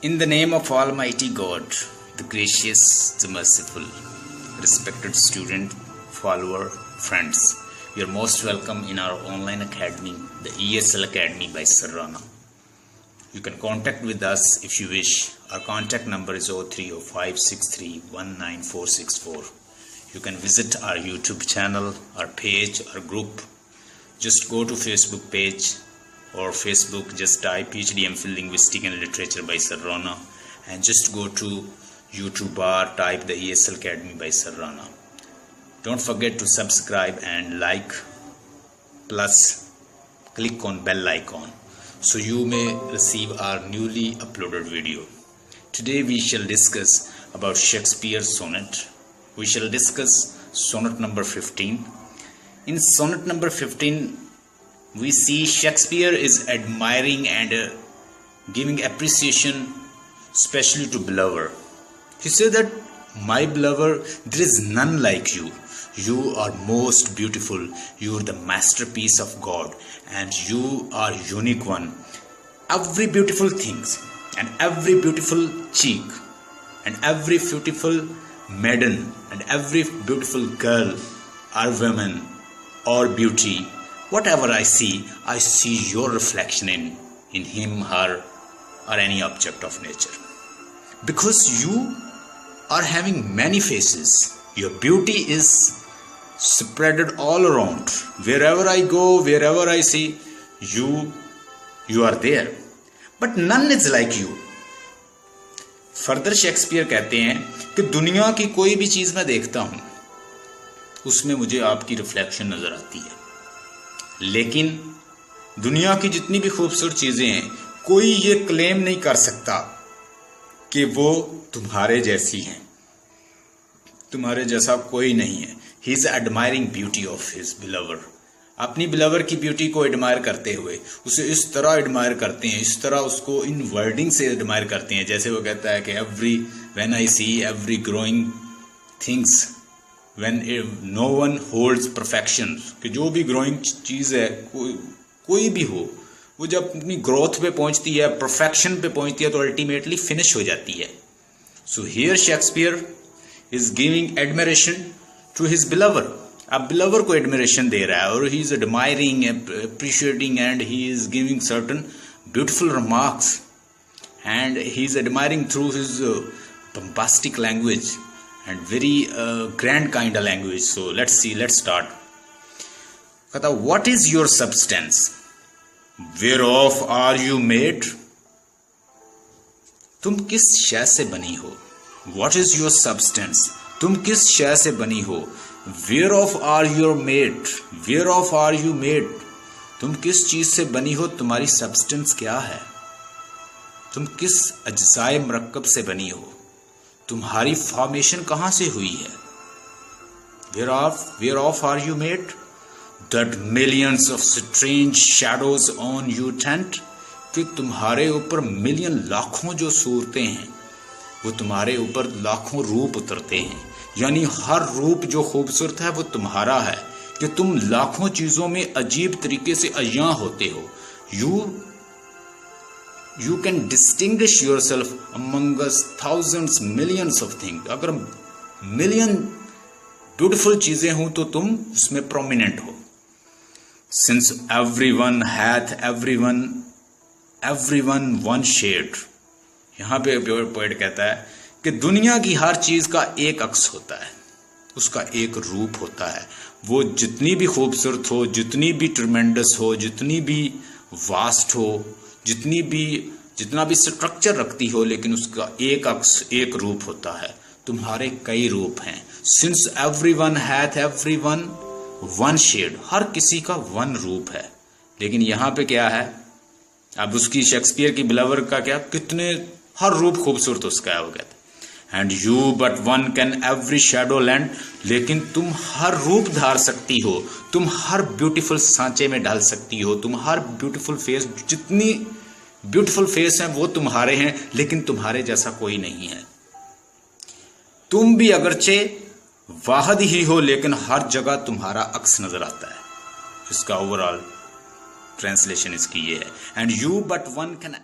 In the name of Almighty God, the gracious, the merciful, respected student, follower, friends, you are most welcome in our online academy, the ESL Academy by Sir Rana. You can contact with us if you wish. Our contact number is 030563194464. You can visit our YouTube channel, our page, our group. Just go to Facebook page or Facebook, just type PhD MPhil Linguistic and Literature by Sir Rana, and just go to YouTube bar, type the ESL Academy by Sir Rana. Don't forget to subscribe and like, plus click on bell icon so you may receive our newly uploaded video. Today we shall discuss about Shakespeare's sonnet. We shall discuss sonnet number 15. In sonnet number 15, we see Shakespeare is admiring and giving appreciation especially to beloved. He said that, "My beloved, there is none like you. You are most beautiful. You are the masterpiece of God, and you are unique one. Every beautiful things, and every beautiful cheek, and every beautiful maiden, and every beautiful girl, or woman, or beauty. Whatever I see your reflection in him, her, or any object of nature. Because you are having many faces. Your beauty is spreaded all around. Wherever I go, wherever I see, you are there. But none is like you." Further Shakespeare कहते हैं कि दुनिया की कोई भी चीज मैं देखता हूं उसमें मुझे आपकी रिफ्लेक्शन नजर आती है, लेकिन दुनिया की जितनी भी खूबसूरत चीजें हैं कोई ये क्लेम नहीं कर सकता कि वो तुम्हारे जैसी हैं, तुम्हारे जैसा कोई नहीं है. He is admiring beauty of his beloved. अपनी बिलवर की ब्यूटी को एडमायर करते हुए उसे इस तरह एडमायर करते हैं, इस तरह उसको इन वर्डिंग से एडमायर करते हैं, जैसे वो कहता है कि when I see every growing things when no one holds perfection. कि जो भी ग्रोइंग चीज़ है, कोई भी हो, वो जब अपनी ग्रोथ पे पहुंचती है, परफेक्शन पे पहुंचती है, तो अल्टीमेटली फिनिश हो जाती है. So here Shakespeare is giving admiration to his beloved. अब बिलवर को एडमिरेशन दे रहा है और he is admiring, appreciating, and he is giving certain beautiful remarks, and he is admiring through his bombastic language and very grand kind of language. So let's start. कहता, "What is your substance? Whereof are you made?" तुम किस शय से बनी हो? What is your substance? तुम किस शय से बनी हो? Whereof are you made? Whereof are you made? तुम किस चीज से बनी हो? तुम्हारी सब्सटेंस क्या है? तुम किस अज्जाए मरक्कब से बनी हो? तुम्हारी फॉर्मेशन कहां से हुई है? Whereof are you made? That millions of strange shadows on you tend. कि तुम्हारे ऊपर मिलियन लाखों जो सूरतें हैं वो तुम्हारे ऊपर लाखों रूप उतरते हैं. यानी हर रूप जो खूबसूरत है वो तुम्हारा है, कि तुम लाखों चीजों में अजीब तरीके से अय्यां होते हो. You can distinguish yourself among us thousands, millions of things. अगर मिलियन ब्यूटीफुल चीजें हों तो तुम उसमें प्रोमिनेंट हो. Since everyone hath everyone one shade. यहाँ पे पोएट कहता है कि दुनिया की हर चीज का एक अक्स होता है, उसका एक रूप होता है. वो जितनी भी खूबसूरत हो, जितनी भी ट्रिमेंडस हो, जितनी भी वास्ट हो, जितना भी स्ट्रक्चर रखती हो, लेकिन उसका एक अक्स, एक रूप होता है. तुम्हारे कई रूप हैं. Since everyone hath everyone one shade. हर किसी का वन रूप है. लेकिन यहाँ पे क्या है, अब उसकी शेक्सपियर की बिलवर का क्या, कितने हर रूप खूबसूरत उसका है. वो कहते and you but one can every shadow land. लेकिन तुम हर रूप धार सकती हो, तुम हर ब्यूटीफुल सांचे में डाल सकती हो, तुम हर ब्यूटीफुल फेस, जितनी ब्यूटीफुल फेस हैं वो तुम्हारे हैं, लेकिन तुम्हारे जैसा कोई नहीं है. तुम भी अगरचे वाहद ही हो, लेकिन हर जगह तुम्हारा अक्स नजर आता है. इसका ओवरऑल ट्रांसलेशन इसकी ये है. And you but one can